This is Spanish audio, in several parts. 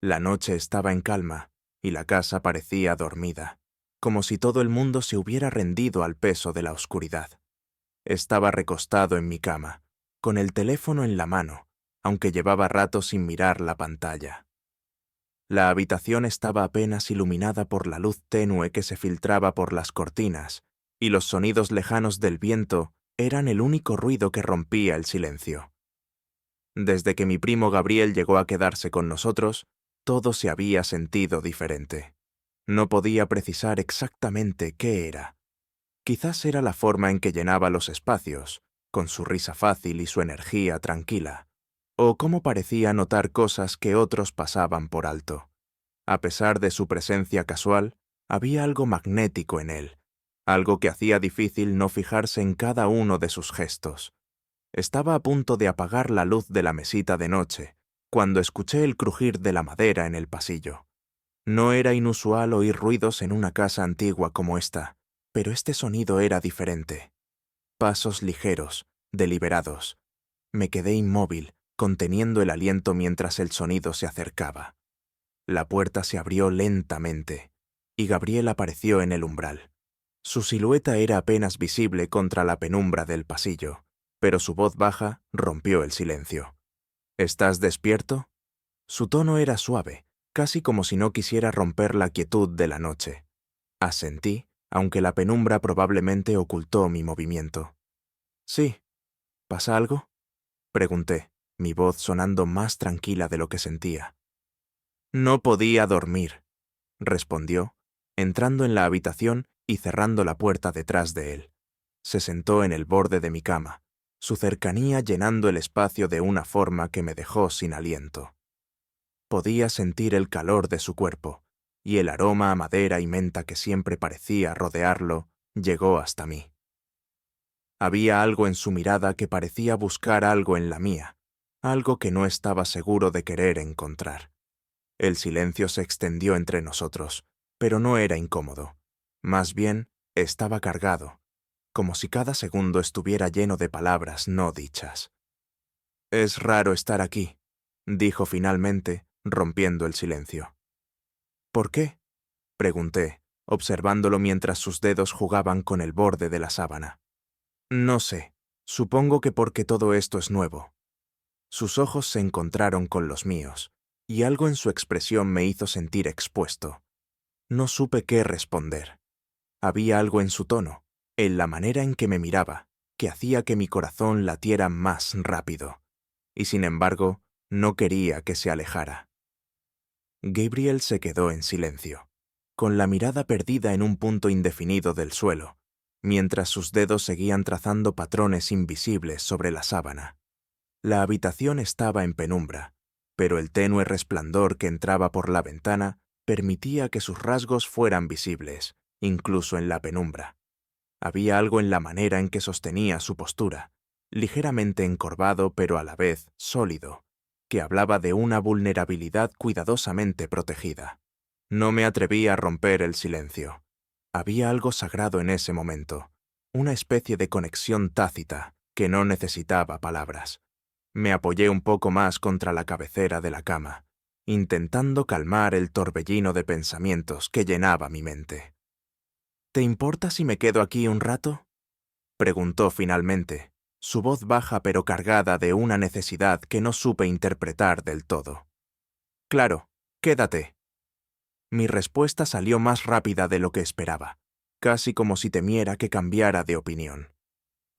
La noche estaba en calma y la casa parecía dormida, como si todo el mundo se hubiera rendido al peso de la oscuridad. Estaba recostado en mi cama, con el teléfono en la mano, aunque llevaba rato sin mirar la pantalla. La habitación estaba apenas iluminada por la luz tenue que se filtraba por las cortinas, y los sonidos lejanos del viento eran el único ruido que rompía el silencio. Desde que mi primo Gabriel llegó a quedarse con nosotros, todo se había sentido diferente. No podía precisar exactamente qué era. Quizás era la forma en que llenaba los espacios, con su risa fácil y su energía tranquila, o cómo parecía notar cosas que otros pasaban por alto. A pesar de su presencia casual, había algo magnético en él, algo que hacía difícil no fijarse en cada uno de sus gestos. Estaba a punto de apagar la luz de la mesita de noche, cuando escuché el crujir de la madera en el pasillo. No era inusual oír ruidos en una casa antigua como esta, pero este sonido era diferente. Pasos ligeros, deliberados. Me quedé inmóvil, conteniendo el aliento mientras el sonido se acercaba. La puerta se abrió lentamente, y Gabriel apareció en el umbral. Su silueta era apenas visible contra la penumbra del pasillo, pero su voz baja rompió el silencio. ¿Estás despierto? Su tono era suave, casi como si no quisiera romper la quietud de la noche. Asentí, aunque la penumbra probablemente ocultó mi movimiento. Sí. ¿Pasa algo? Pregunté, mi voz sonando más tranquila de lo que sentía. No podía dormir, respondió, entrando en la habitación y cerrando la puerta detrás de él. Se sentó en el borde de mi cama, su cercanía llenando el espacio de una forma que me dejó sin aliento. Podía sentir el calor de su cuerpo, y el aroma a madera y menta que siempre parecía rodearlo llegó hasta mí. Había algo en su mirada que parecía buscar algo en la mía, algo que no estaba seguro de querer encontrar. El silencio se extendió entre nosotros, pero no era incómodo. Más bien, estaba cargado, como si cada segundo estuviera lleno de palabras no dichas. «Es raro estar aquí», dijo finalmente, rompiendo el silencio. «¿Por qué?», pregunté, observándolo mientras sus dedos jugaban con el borde de la sábana. «No sé, supongo que porque todo esto es nuevo». Sus ojos se encontraron con los míos, y algo en su expresión me hizo sentir expuesto. No supe qué responder. Había algo en su tono, en la manera en que me miraba, que hacía que mi corazón latiera más rápido, y sin embargo, no quería que se alejara. Gabriel se quedó en silencio, con la mirada perdida en un punto indefinido del suelo, mientras sus dedos seguían trazando patrones invisibles sobre la sábana. La habitación estaba en penumbra, pero el tenue resplandor que entraba por la ventana permitía que sus rasgos fueran visibles, incluso en la penumbra. Había algo en la manera en que sostenía su postura, ligeramente encorvado pero a la vez sólido, que hablaba de una vulnerabilidad cuidadosamente protegida. No me atreví a romper el silencio. Había algo sagrado en ese momento, una especie de conexión tácita que no necesitaba palabras. Me apoyé un poco más contra la cabecera de la cama, intentando calmar el torbellino de pensamientos que llenaba mi mente. «¿Te importa si me quedo aquí un rato?», preguntó finalmente, su voz baja pero cargada de una necesidad que no supe interpretar del todo. «Claro, quédate». Mi respuesta salió más rápida de lo que esperaba, casi como si temiera que cambiara de opinión.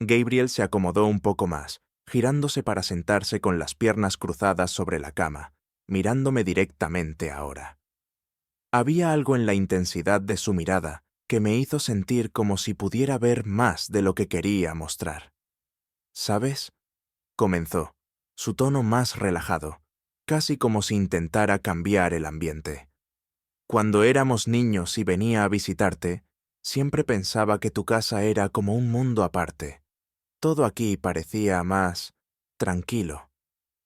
Gabriel se acomodó un poco más, girándose para sentarse con las piernas cruzadas sobre la cama, mirándome directamente ahora. Había algo en la intensidad de su mirada que me hizo sentir como si pudiera ver más de lo que quería mostrar. «¿Sabes?», comenzó, su tono más relajado, casi como si intentara cambiar el ambiente. «Cuando éramos niños y venía a visitarte, siempre pensaba que tu casa era como un mundo aparte. Todo aquí parecía más tranquilo».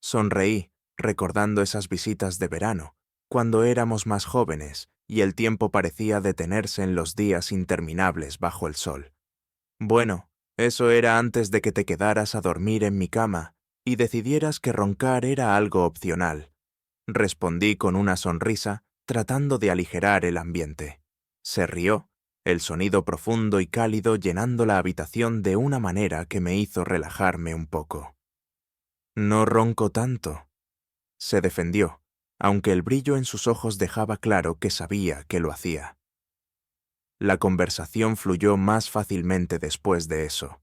Sonreí, recordando esas visitas de verano, cuando éramos más jóvenes y el tiempo parecía detenerse en los días interminables bajo el sol. «Bueno, eso era antes de que te quedaras a dormir en mi cama y decidieras que roncar era algo opcional. respondí con una sonrisa, tratando de aligerar el ambiente. Se rió, el sonido profundo y cálido llenando la habitación de una manera que me hizo relajarme un poco. No ronco tanto, se defendió, aunque el brillo en sus ojos dejaba claro que sabía que lo hacía. La conversación fluyó más fácilmente después de eso.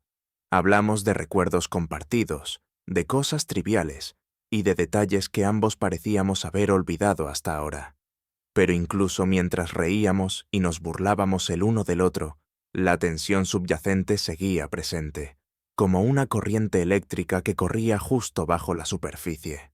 Hablamos de recuerdos compartidos, de cosas triviales y de detalles que ambos parecíamos haber olvidado hasta ahora. Pero incluso mientras reíamos y nos burlábamos el uno del otro, la tensión subyacente seguía presente, como una corriente eléctrica que corría justo bajo la superficie.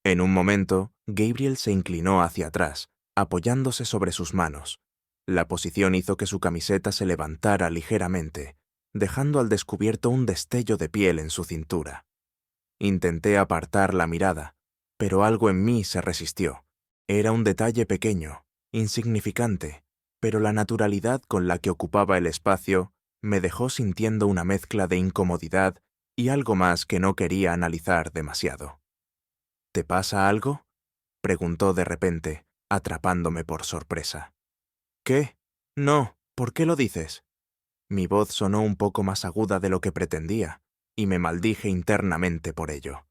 En un momento, Gabriel se inclinó hacia atrás, apoyándose sobre sus manos. La posición hizo que su camiseta se levantara ligeramente, dejando al descubierto un destello de piel en su cintura. Intenté apartar la mirada, pero algo en mí se resistió. Era un detalle pequeño, insignificante, pero la naturalidad con la que ocupaba el espacio me dejó sintiendo una mezcla de incomodidad y algo más que no quería analizar demasiado. ¿Te pasa algo?, preguntó de repente, atrapándome por sorpresa. ¿Qué? No, ¿por qué lo dices? Mi voz sonó un poco más aguda de lo que pretendía, y me maldije internamente por ello.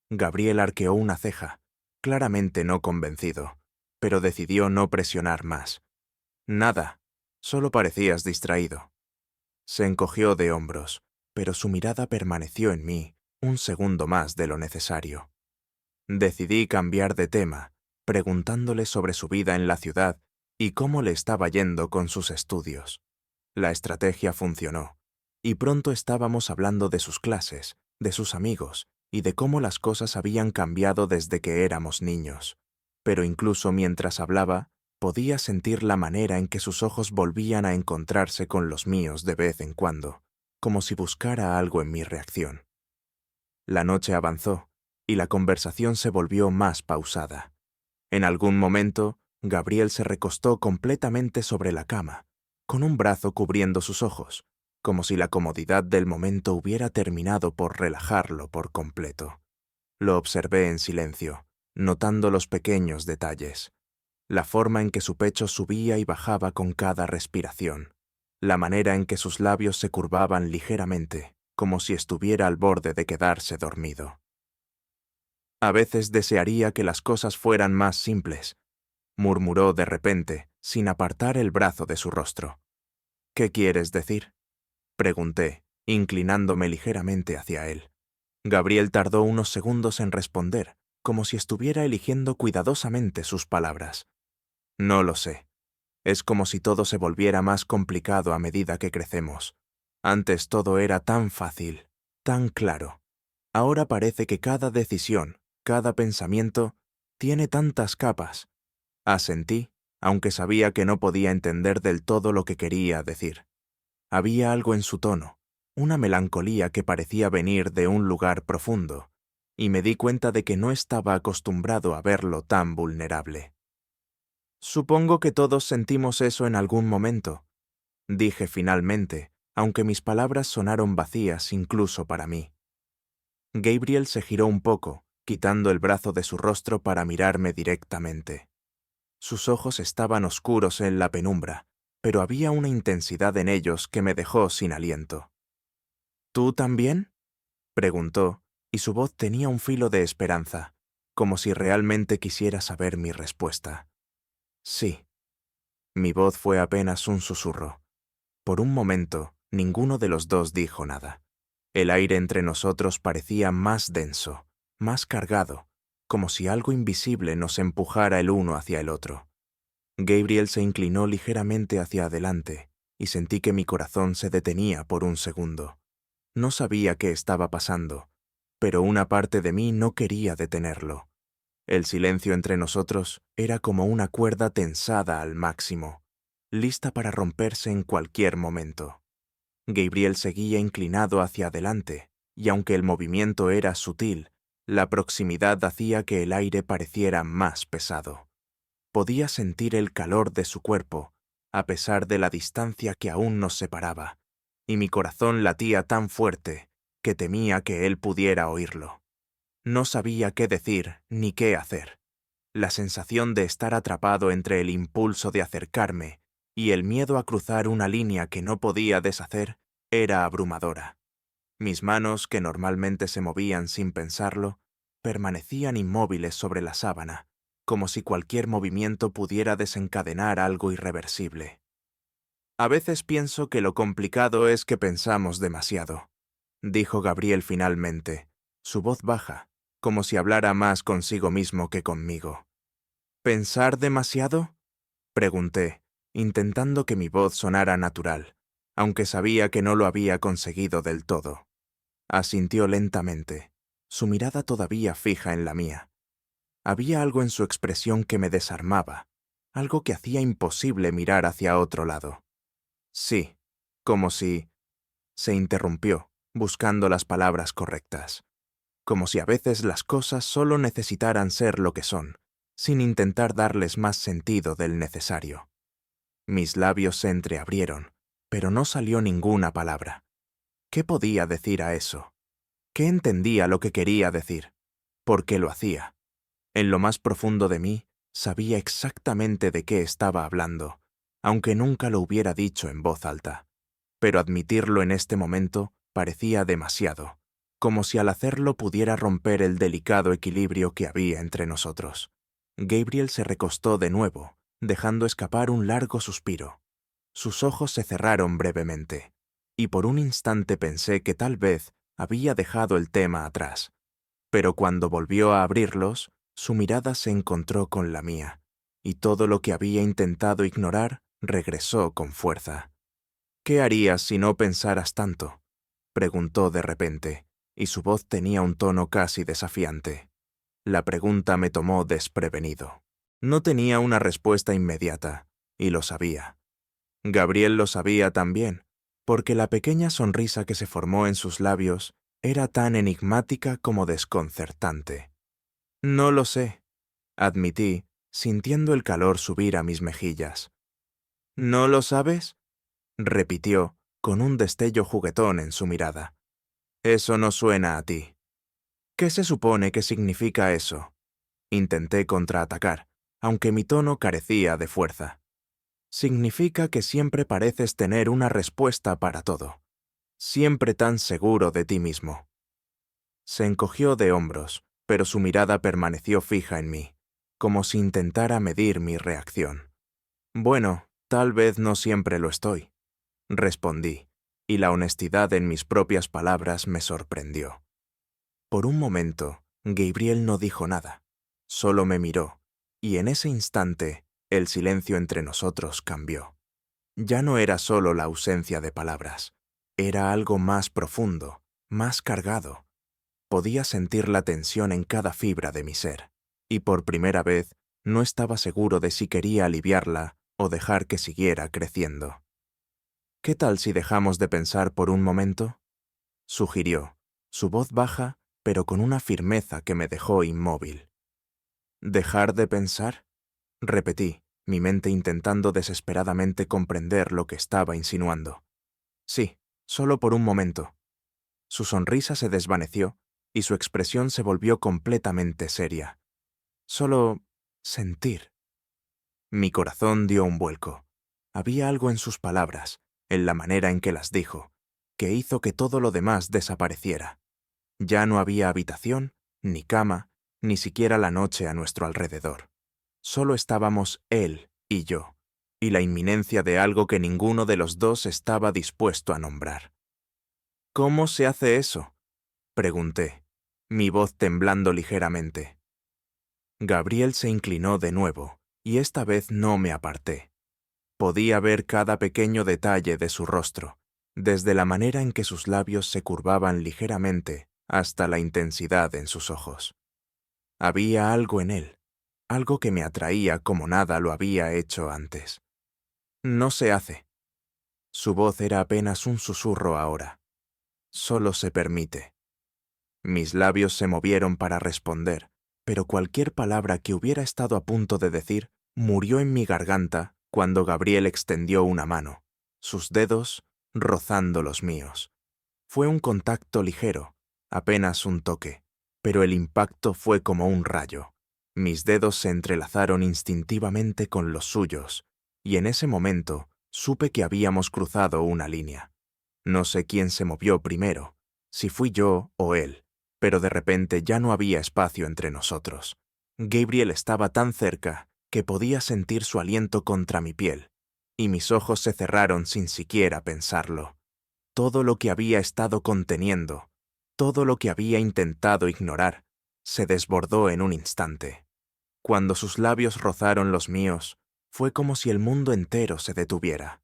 Gabriel arqueó una ceja, claramente no convencido, pero decidió no presionar más. Nada, solo parecías distraído. Se encogió de hombros, pero su mirada permaneció en mí un segundo más de lo necesario. Decidí cambiar de tema, preguntándole sobre su vida en la ciudad y cómo le estaba yendo con sus estudios. La estrategia funcionó, y pronto estábamos hablando de sus clases, de sus amigos, y de cómo las cosas habían cambiado desde que éramos niños. Pero incluso mientras hablaba, podía sentir la manera en que sus ojos volvían a encontrarse con los míos de vez en cuando, como si buscara algo en mi reacción. La noche avanzó, y la conversación se volvió más pausada. En algún momento, Gabriel se recostó completamente sobre la cama, con un brazo cubriendo sus ojos, como si la comodidad del momento hubiera terminado por relajarlo por completo. Lo observé en silencio, notando los pequeños detalles, la forma en que su pecho subía y bajaba con cada respiración, la manera en que sus labios se curvaban ligeramente, como si estuviera al borde de quedarse dormido. A veces desearía que las cosas fueran más simples, murmuró de repente, sin apartar el brazo de su rostro. ¿Qué quieres decir?, pregunté, inclinándome ligeramente hacia él. Gabriel tardó unos segundos en responder, como si estuviera eligiendo cuidadosamente sus palabras. No lo sé. Es como si todo se volviera más complicado a medida que crecemos. Antes todo era tan fácil, tan claro. Ahora parece que cada decisión, cada pensamiento, tiene tantas capas. Asentí, aunque sabía que no podía entender del todo lo que quería decir. Había algo en su tono, una melancolía que parecía venir de un lugar profundo, y me di cuenta de que no estaba acostumbrado a verlo tan vulnerable. Supongo que todos sentimos eso en algún momento, dije finalmente, aunque mis palabras sonaron vacías incluso para mí. Gabriel se giró un poco, quitando el brazo de su rostro para mirarme directamente. Sus ojos estaban oscuros en la penumbra, pero había una intensidad en ellos que me dejó sin aliento. ¿Tú también?, preguntó, y su voz tenía un filo de esperanza, como si realmente quisiera saber mi respuesta. Sí. Mi voz fue apenas un susurro. Por un momento, ninguno de los dos dijo nada. El aire entre nosotros parecía más denso, más cargado, como si algo invisible nos empujara el uno hacia el otro. Gabriel se inclinó ligeramente hacia adelante, y sentí que mi corazón se detenía por un segundo. No sabía qué estaba pasando, pero una parte de mí no quería detenerlo. El silencio entre nosotros era como una cuerda tensada al máximo, lista para romperse en cualquier momento. Gabriel seguía inclinado hacia adelante, y aunque el movimiento era sutil, la proximidad hacía que el aire pareciera más pesado. Podía sentir el calor de su cuerpo, a pesar de la distancia que aún nos separaba, y mi corazón latía tan fuerte que temía que él pudiera oírlo. No sabía qué decir ni qué hacer. La sensación de estar atrapado entre el impulso de acercarme y el miedo a cruzar una línea que no podía deshacer era abrumadora. Mis manos, que normalmente se movían sin pensarlo, permanecían inmóviles sobre la sábana, como si cualquier movimiento pudiera desencadenar algo irreversible. A veces pienso que lo complicado es que pensamos demasiado, dijo Gabriel finalmente, su voz baja, como si hablara más consigo mismo que conmigo. ¿Pensar demasiado?, pregunté, intentando que mi voz sonara natural, aunque sabía que no lo había conseguido del todo. Asintió lentamente, su mirada todavía fija en la mía. Había algo en su expresión que me desarmaba, algo que hacía imposible mirar hacia otro lado. Sí, como si... Se interrumpió, buscando las palabras correctas. Como si a veces las cosas solo necesitaran ser lo que son, sin intentar darles más sentido del necesario. Mis labios se entreabrieron, pero no salió ninguna palabra. ¿Qué podía decir a eso? ¿Qué entendía lo que quería decir? ¿Por qué lo hacía? En lo más profundo de mí, sabía exactamente de qué estaba hablando, aunque nunca lo hubiera dicho en voz alta. Pero admitirlo en este momento parecía demasiado, como si al hacerlo pudiera romper el delicado equilibrio que había entre nosotros. Gabriel se recostó de nuevo, dejando escapar un largo suspiro. Sus ojos se cerraron brevemente, y por un instante pensé que tal vez había dejado el tema atrás. Pero cuando volvió a abrirlos, su mirada se encontró con la mía, y todo lo que había intentado ignorar regresó con fuerza. «¿Qué harías si no pensaras tanto?», preguntó de repente, y su voz tenía un tono casi desafiante. La pregunta me tomó desprevenido. No tenía una respuesta inmediata, y lo sabía. Gabriel lo sabía también, porque la pequeña sonrisa que se formó en sus labios era tan enigmática como desconcertante. «No lo sé», admití, sintiendo el calor subir a mis mejillas. «¿No lo sabes?», repitió, con un destello juguetón en su mirada. «Eso no suena a ti». «¿Qué se supone que significa eso?», intenté contraatacar, aunque mi tono carecía de fuerza. «Significa que siempre pareces tener una respuesta para todo. Siempre tan seguro de ti mismo». Se encogió de hombros, pero su mirada permaneció fija en mí, como si intentara medir mi reacción. «Bueno, tal vez no siempre lo estoy», respondí, y la honestidad en mis propias palabras me sorprendió. Por un momento, Gabriel no dijo nada, solo me miró, y en ese instante, el silencio entre nosotros cambió. Ya no era solo la ausencia de palabras, era algo más profundo, más cargado. Podía sentir la tensión en cada fibra de mi ser, y por primera vez no estaba seguro de si quería aliviarla o dejar que siguiera creciendo. «¿Qué tal si dejamos de pensar por un momento?», sugirió, su voz baja, pero con una firmeza que me dejó inmóvil. «¿Dejar de pensar?», repetí, mi mente intentando desesperadamente comprender lo que estaba insinuando. «Sí, solo por un momento». Su sonrisa se desvaneció y su expresión se volvió completamente seria. «Solo sentir». Mi corazón dio un vuelco. Había algo en sus palabras, en la manera en que las dijo, que hizo que todo lo demás desapareciera. Ya no había habitación, ni cama, ni siquiera la noche a nuestro alrededor. Solo estábamos él y yo, y la inminencia de algo que ninguno de los dos estaba dispuesto a nombrar. «¿Cómo se hace eso?», pregunté, mi voz temblando ligeramente. Gabriel se inclinó de nuevo, y esta vez no me aparté. Podía ver cada pequeño detalle de su rostro, desde la manera en que sus labios se curvaban ligeramente hasta la intensidad en sus ojos. Había algo en él, algo que me atraía como nada lo había hecho antes. «No se hace». Su voz era apenas un susurro ahora. «Solo se permite». Mis labios se movieron para responder, pero cualquier palabra que hubiera estado a punto de decir murió en mi garganta cuando Gabriel extendió una mano, sus dedos rozando los míos. Fue un contacto ligero, apenas un toque, pero el impacto fue como un rayo. Mis dedos se entrelazaron instintivamente con los suyos, y en ese momento supe que habíamos cruzado una línea. No sé quién se movió primero, si fui yo o él, pero de repente ya no había espacio entre nosotros. Gabriel estaba tan cerca que podía sentir su aliento contra mi piel, y mis ojos se cerraron sin siquiera pensarlo. Todo lo que había estado conteniendo, todo lo que había intentado ignorar, se desbordó en un instante. Cuando sus labios rozaron los míos, fue como si el mundo entero se detuviera.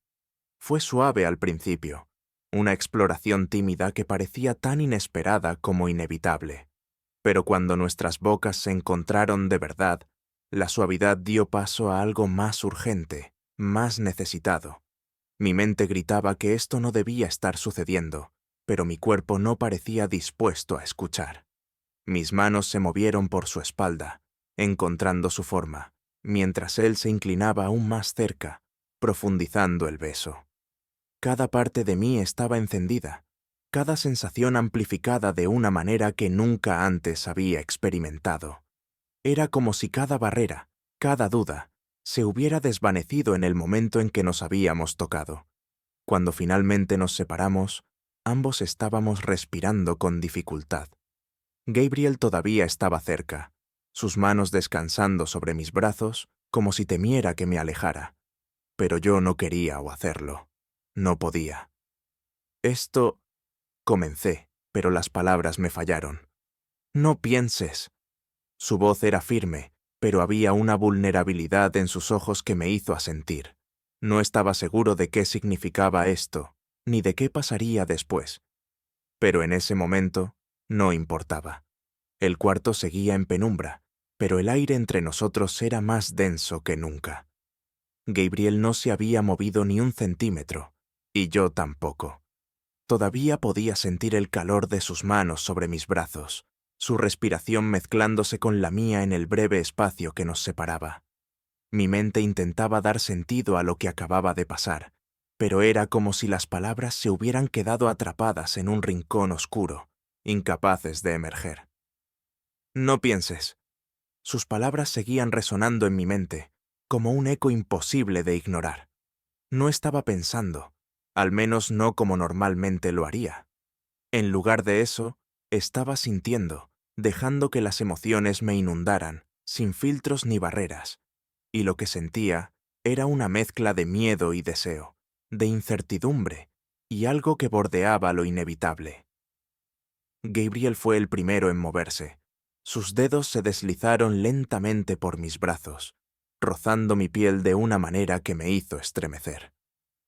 Fue suave al principio, una exploración tímida que parecía tan inesperada como inevitable. Pero cuando nuestras bocas se encontraron de verdad, la suavidad dio paso a algo más urgente, más necesitado. Mi mente gritaba que esto no debía estar sucediendo, pero mi cuerpo no parecía dispuesto a escuchar. Mis manos se movieron por su espalda, encontrando su forma, mientras él se inclinaba aún más cerca, profundizando el beso. Cada parte de mí estaba encendida, cada sensación amplificada de una manera que nunca antes había experimentado. Era como si cada barrera, cada duda, se hubiera desvanecido en el momento en que nos habíamos tocado. Cuando finalmente nos separamos, ambos estábamos respirando con dificultad. Gabriel todavía estaba cerca, sus manos descansando sobre mis brazos, como si temiera que me alejara. Pero yo no quería o hacerlo. No podía. Esto... Comencé, pero las palabras me fallaron. No pienses. Su voz era firme, pero había una vulnerabilidad en sus ojos que me hizo asentir. No estaba seguro de qué significaba esto, ni de qué pasaría después. Pero en ese momento, no importaba. El cuarto seguía en penumbra, pero el aire entre nosotros era más denso que nunca. Gabriel no se había movido ni un centímetro, y yo tampoco. Todavía podía sentir el calor de sus manos sobre mis brazos, su respiración mezclándose con la mía en el breve espacio que nos separaba. Mi mente intentaba dar sentido a lo que acababa de pasar, pero era como si las palabras se hubieran quedado atrapadas en un rincón oscuro, incapaces de emerger. No pienses. Sus palabras seguían resonando en mi mente, como un eco imposible de ignorar. No estaba pensando, al menos no como normalmente lo haría. En lugar de eso, estaba sintiendo, dejando que las emociones me inundaran, sin filtros ni barreras. Y lo que sentía era una mezcla de miedo y deseo, de incertidumbre, y algo que bordeaba lo inevitable. Gabriel fue el primero en moverse. Sus dedos se deslizaron lentamente por mis brazos, rozando mi piel de una manera que me hizo estremecer.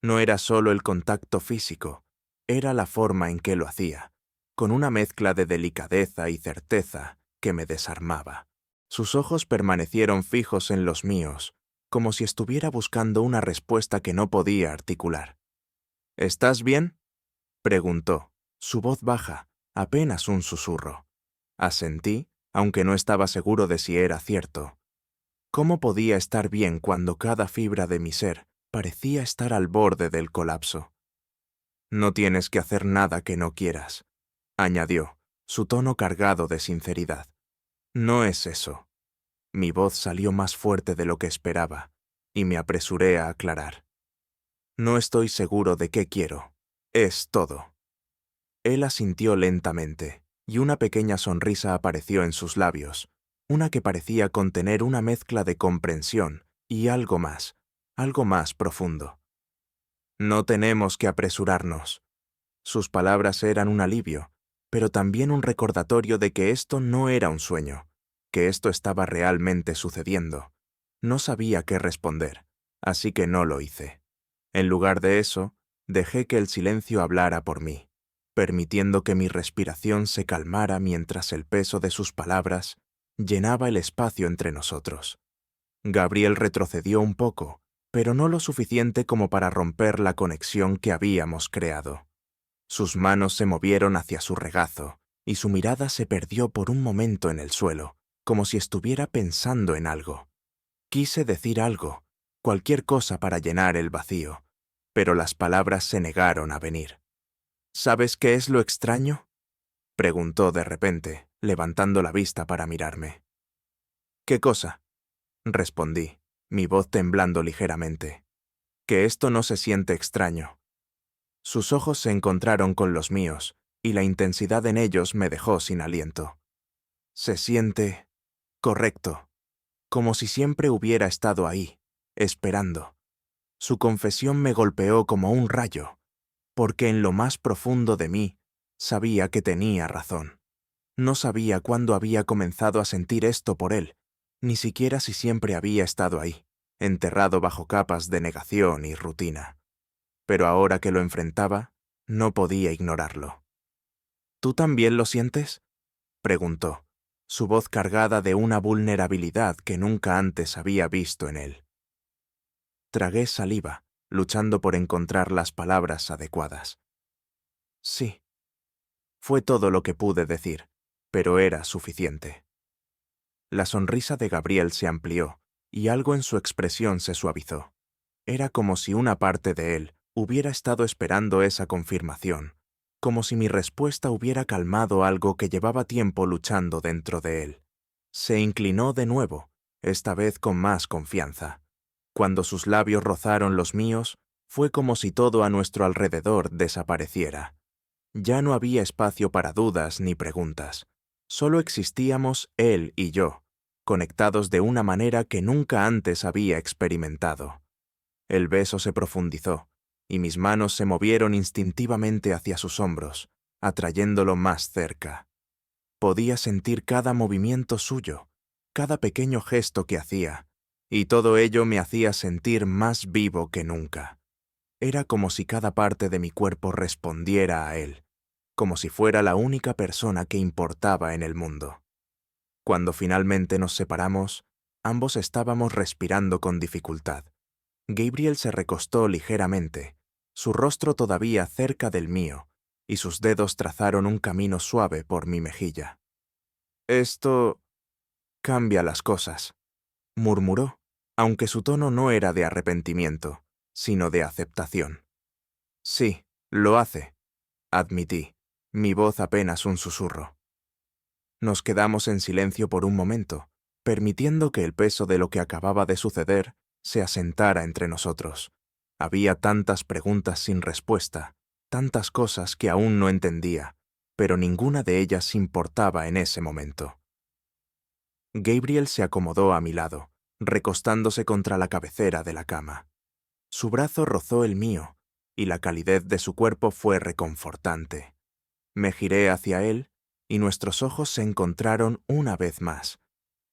No era solo el contacto físico, era la forma en que lo hacía, con una mezcla de delicadeza y certeza que me desarmaba. Sus ojos permanecieron fijos en los míos, como si estuviera buscando una respuesta que no podía articular. ¿Estás bien?, preguntó, su voz baja, apenas un susurro. Asentí, aunque no estaba seguro de si era cierto. ¿Cómo podía estar bien cuando cada fibra de mi ser parecía estar al borde del colapso? No tienes que hacer nada que no quieras, añadió, su tono cargado de sinceridad. No es eso. Mi voz salió más fuerte de lo que esperaba, y me apresuré a aclarar. No estoy seguro de qué quiero. Es todo. Él asintió lentamente, y una pequeña sonrisa apareció en sus labios, una que parecía contener una mezcla de comprensión y algo más profundo. No tenemos que apresurarnos. Sus palabras eran un alivio, pero también un recordatorio de que esto no era un sueño, que esto estaba realmente sucediendo. No sabía qué responder, así que no lo hice. En lugar de eso, dejé que el silencio hablara por mí, permitiendo que mi respiración se calmara mientras el peso de sus palabras llenaba el espacio entre nosotros. Gabriel retrocedió un poco, pero no lo suficiente como para romper la conexión que habíamos creado. Sus manos se movieron hacia su regazo, y su mirada se perdió por un momento en el suelo, como si estuviera pensando en algo. Quise decir algo, cualquier cosa para llenar el vacío, pero las palabras se negaron a venir. ¿Sabes qué es lo extraño?, preguntó de repente, levantando la vista para mirarme. «¿Qué cosa?», respondí, mi voz temblando ligeramente. «Que esto no se siente extraño». Sus ojos se encontraron con los míos, y la intensidad en ellos me dejó sin aliento. «Se siente correcto, como si siempre hubiera estado ahí, esperando». Su confesión me golpeó como un rayo, porque en lo más profundo de mí sabía que tenía razón. No sabía cuándo había comenzado a sentir esto por él, ni siquiera si siempre había estado ahí, enterrado bajo capas de negación y rutina. Pero ahora que lo enfrentaba, no podía ignorarlo. «¿Tú también lo sientes?», preguntó, su voz cargada de una vulnerabilidad que nunca antes había visto en él. Tragué saliva, luchando por encontrar las palabras adecuadas. «Sí». Fue todo lo que pude decir, pero era suficiente. La sonrisa de Gabriel se amplió, y algo en su expresión se suavizó. Era como si una parte de él hubiera estado esperando esa confirmación, como si mi respuesta hubiera calmado algo que llevaba tiempo luchando dentro de él. Se inclinó de nuevo, esta vez con más confianza. Cuando sus labios rozaron los míos, fue como si todo a nuestro alrededor desapareciera. Ya no había espacio para dudas ni preguntas. Solo existíamos él y yo, conectados de una manera que nunca antes había experimentado. El beso se profundizó, y mis manos se movieron instintivamente hacia sus hombros, atrayéndolo más cerca. Podía sentir cada movimiento suyo, cada pequeño gesto que hacía, y todo ello me hacía sentir más vivo que nunca. Era como si cada parte de mi cuerpo respondiera a él, como si fuera la única persona que importaba en el mundo. Cuando finalmente nos separamos, ambos estábamos respirando con dificultad. Gabriel se recostó ligeramente, su rostro todavía cerca del mío, y sus dedos trazaron un camino suave por mi mejilla. «Esto cambia las cosas», murmuró, aunque su tono no era de arrepentimiento, sino de aceptación. «Sí, lo hace», admití, mi voz apenas un susurro. Nos quedamos en silencio por un momento, permitiendo que el peso de lo que acababa de suceder se asentara entre nosotros. Había tantas preguntas sin respuesta, tantas cosas que aún no entendía, pero ninguna de ellas importaba en ese momento. Gabriel se acomodó a mi lado, recostándose contra la cabecera de la cama. Su brazo rozó el mío, y la calidez de su cuerpo fue reconfortante. Me giré hacia él, y nuestros ojos se encontraron una vez más.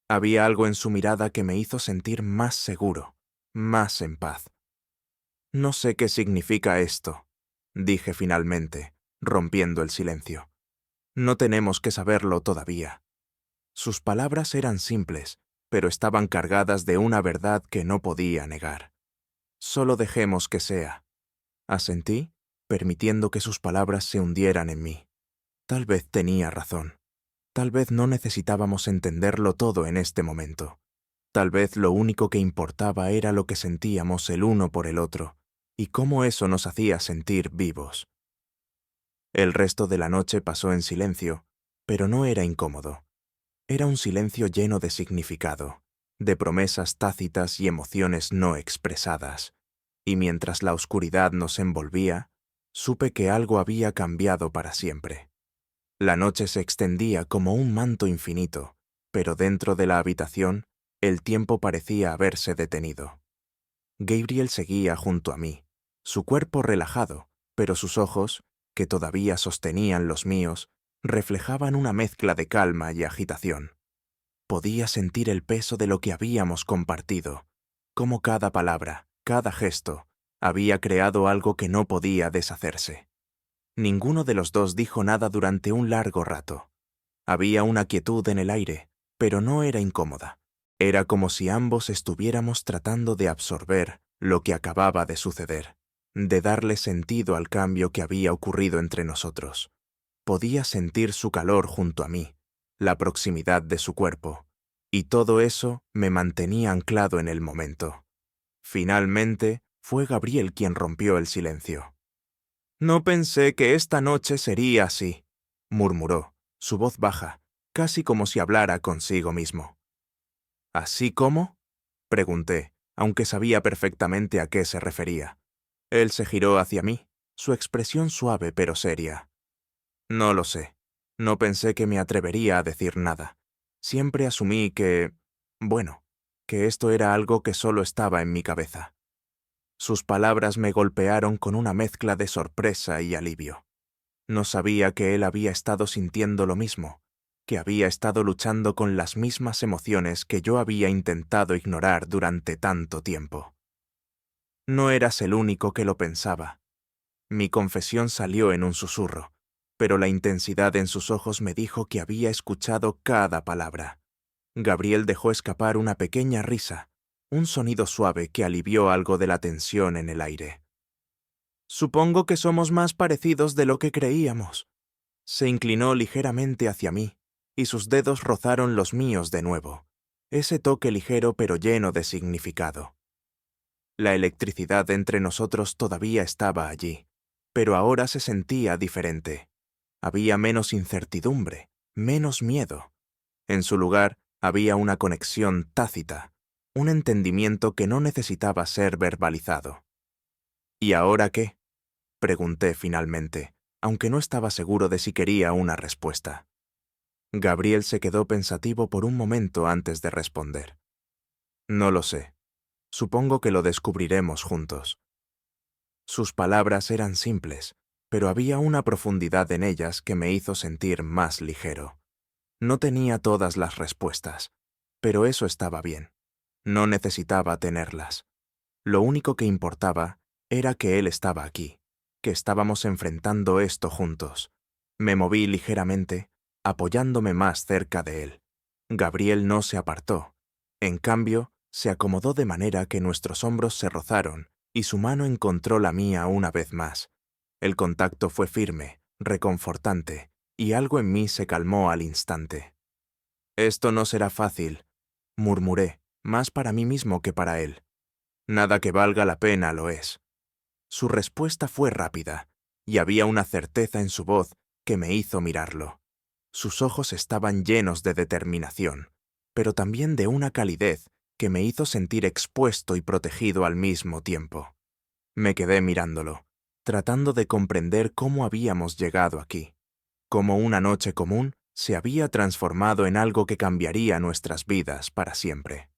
Había algo en su mirada que me hizo sentir más seguro, más en paz. «No sé qué significa esto», dije finalmente, rompiendo el silencio. «No tenemos que saberlo todavía». Sus palabras eran simples, pero estaban cargadas de una verdad que no podía negar. «Solo dejemos que sea», asentí, permitiendo que sus palabras se hundieran en mí. Tal vez tenía razón. Tal vez no necesitábamos entenderlo todo en este momento. Tal vez lo único que importaba era lo que sentíamos el uno por el otro, y cómo eso nos hacía sentir vivos. El resto de la noche pasó en silencio, pero no era incómodo. Era un silencio lleno de significado, de promesas tácitas y emociones no expresadas. Y mientras la oscuridad nos envolvía, supe que algo había cambiado para siempre. La noche se extendía como un manto infinito, pero dentro de la habitación, el tiempo parecía haberse detenido. Gabriel seguía junto a mí, su cuerpo relajado, pero sus ojos, que todavía sostenían los míos, reflejaban una mezcla de calma y agitación. Podía sentir el peso de lo que habíamos compartido, cómo cada palabra, cada gesto, había creado algo que no podía deshacerse. Ninguno de los dos dijo nada durante un largo rato. Había una quietud en el aire, pero no era incómoda. Era como si ambos estuviéramos tratando de absorber lo que acababa de suceder, de darle sentido al cambio que había ocurrido entre nosotros. Podía sentir su calor junto a mí, la proximidad de su cuerpo, y todo eso me mantenía anclado en el momento. Finalmente, fue Gabriel quien rompió el silencio. «No pensé que esta noche sería así», murmuró, su voz baja, casi como si hablara consigo mismo. ¿Así como? Pregunté, aunque sabía perfectamente a qué se refería. Él se giró hacia mí, su expresión suave pero seria. No lo sé. No pensé que me atrevería a decir nada. Siempre asumí que, bueno, que esto era algo que solo estaba en mi cabeza. Sus palabras me golpearon con una mezcla de sorpresa y alivio. No sabía que él había estado sintiendo lo mismo, que había estado luchando con las mismas emociones que yo había intentado ignorar durante tanto tiempo. No eras el único que lo pensaba. Mi confesión salió en un susurro, pero la intensidad en sus ojos me dijo que había escuchado cada palabra. Gabriel dejó escapar una pequeña risa, un sonido suave que alivió algo de la tensión en el aire. Supongo que somos más parecidos de lo que creíamos. Se inclinó ligeramente hacia mí, y sus dedos rozaron los míos de nuevo, ese toque ligero pero lleno de significado. La electricidad entre nosotros todavía estaba allí, pero ahora se sentía diferente. Había menos incertidumbre, menos miedo. En su lugar había una conexión tácita, un entendimiento que no necesitaba ser verbalizado. ¿Y ahora qué? Pregunté finalmente, aunque no estaba seguro de si quería una respuesta. Gabriel se quedó pensativo por un momento antes de responder. No lo sé. Supongo que lo descubriremos juntos. Sus palabras eran simples, pero había una profundidad en ellas que me hizo sentir más ligero. No tenía todas las respuestas, pero eso estaba bien. No necesitaba tenerlas. Lo único que importaba era que él estaba aquí, que estábamos enfrentando esto juntos. Me moví ligeramente, apoyándome más cerca de él. Gabriel no se apartó. En cambio, se acomodó de manera que nuestros hombros se rozaron y su mano encontró la mía una vez más. El contacto fue firme, reconfortante, y algo en mí se calmó al instante. Esto no será fácil, murmuré, más para mí mismo que para él. Nada que valga la pena lo es. Su respuesta fue rápida, y había una certeza en su voz que me hizo mirarlo. Sus ojos estaban llenos de determinación, pero también de una calidez que me hizo sentir expuesto y protegido al mismo tiempo. Me quedé mirándolo, tratando de comprender cómo habíamos llegado aquí, cómo una noche común se había transformado en algo que cambiaría nuestras vidas para siempre.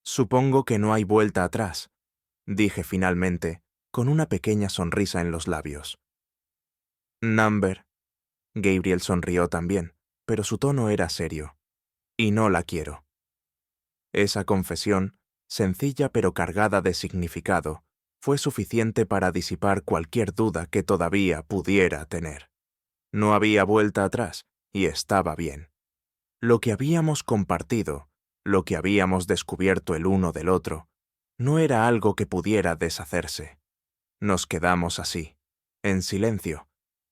Supongo que no hay vuelta atrás, dije finalmente, con una pequeña sonrisa en los labios. Number. Gabriel sonrió también, pero su tono era serio. Y no la quiero. Esa confesión, sencilla pero cargada de significado, fue suficiente para disipar cualquier duda que todavía pudiera tener. No había vuelta atrás, y estaba bien. Lo que habíamos compartido, lo que habíamos descubierto el uno del otro, no era algo que pudiera deshacerse. Nos quedamos así, en silencio,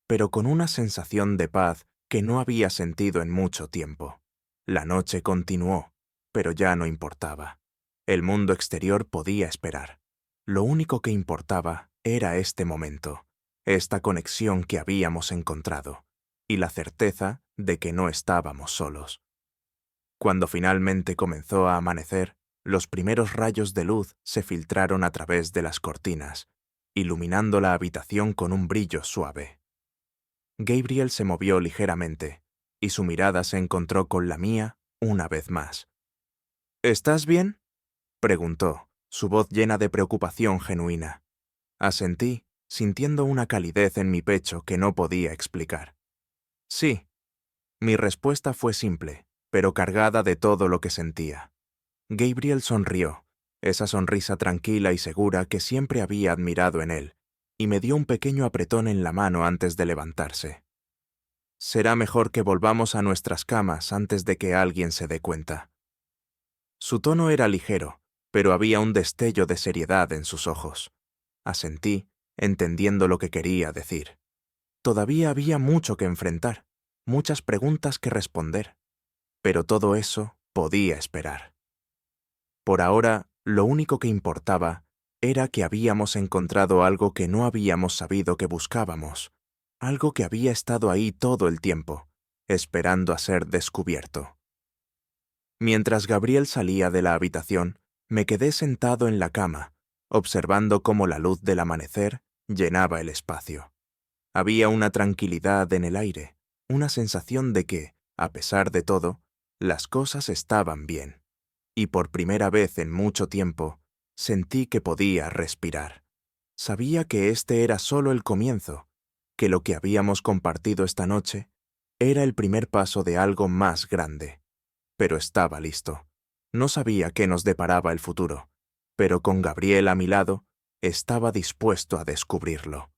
pero con una sensación de paz que no había sentido en mucho tiempo. La noche continuó, pero ya no importaba. El mundo exterior podía esperar. Lo único que importaba era este momento, esta conexión que habíamos encontrado, y la certeza de que no estábamos solos. Cuando finalmente comenzó a amanecer, los primeros rayos de luz se filtraron a través de las cortinas, iluminando la habitación con un brillo suave. Gabriel se movió ligeramente, y su mirada se encontró con la mía una vez más. ¿Estás bien?, preguntó, su voz llena de preocupación genuina. Asentí, sintiendo una calidez en mi pecho que no podía explicar. Sí. Mi respuesta fue simple, pero cargada de todo lo que sentía. Gabriel sonrió, esa sonrisa tranquila y segura que siempre había admirado en él, y me dio un pequeño apretón en la mano antes de levantarse. Será mejor que volvamos a nuestras camas antes de que alguien se dé cuenta. Su tono era ligero, pero había un destello de seriedad en sus ojos. Asentí, entendiendo lo que quería decir. Todavía había mucho que enfrentar, muchas preguntas que responder, pero todo eso podía esperar. Por ahora, lo único que importaba era que habíamos encontrado algo que no habíamos sabido que buscábamos, algo que había estado ahí todo el tiempo, esperando a ser descubierto. Mientras Gabriel salía de la habitación, me quedé sentado en la cama, observando cómo la luz del amanecer llenaba el espacio. Había una tranquilidad en el aire, una sensación de que, a pesar de todo, las cosas estaban bien. Y por primera vez en mucho tiempo, sentí que podía respirar. Sabía que este era solo el comienzo, que lo que habíamos compartido esta noche era el primer paso de algo más grande. Pero estaba listo. No sabía qué nos deparaba el futuro, pero con Gabriel a mi lado, estaba dispuesto a descubrirlo.